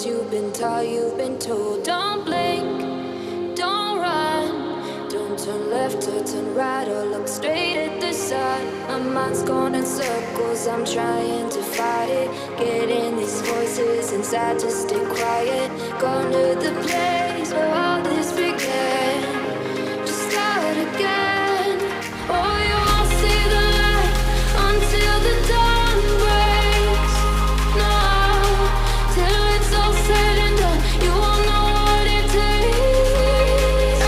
rules you've been taught, you've been told. Don't blink, don't run, don't turn left or turn right or look straight at the sun. My mind's going in circles, I'm trying to fight it. Getting these voices inside to stay quiet. Going to the place where all this began. Just start again. Oh, you won't see the light until the dawn breaks. No, till it's all said and done, you won't know what it takes.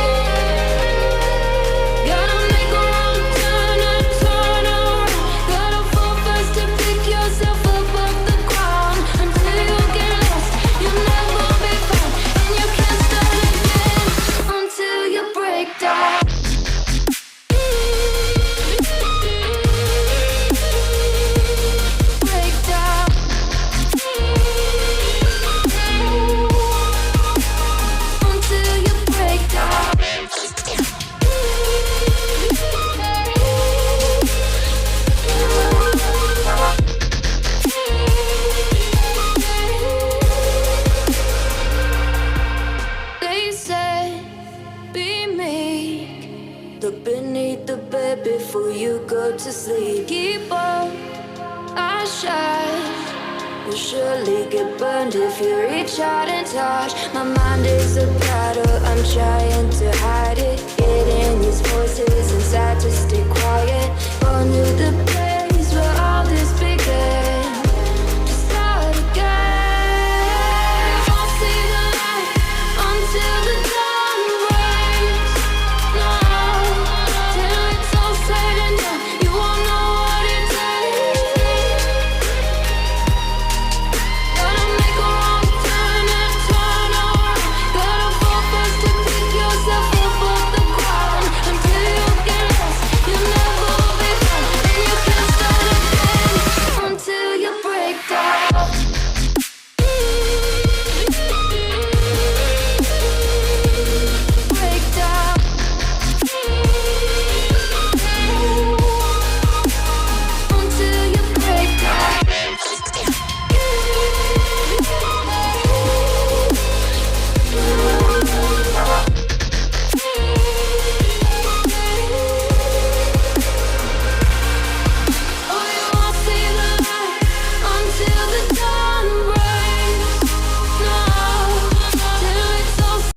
Gotta make a wrong turn and turn around. Gotta fall fast to pick yourself up off the ground. Until you get lost, you'll never be found. And you can't start again until you break down. Break down. Until you break down. They say, be meek. Look beneath the bed before you go to sleep. Keep on, I shine. You'll surely get burned if you reach out and touch. My mind is a battle, I'm trying to hide it. Getting these voices inside to stay quiet.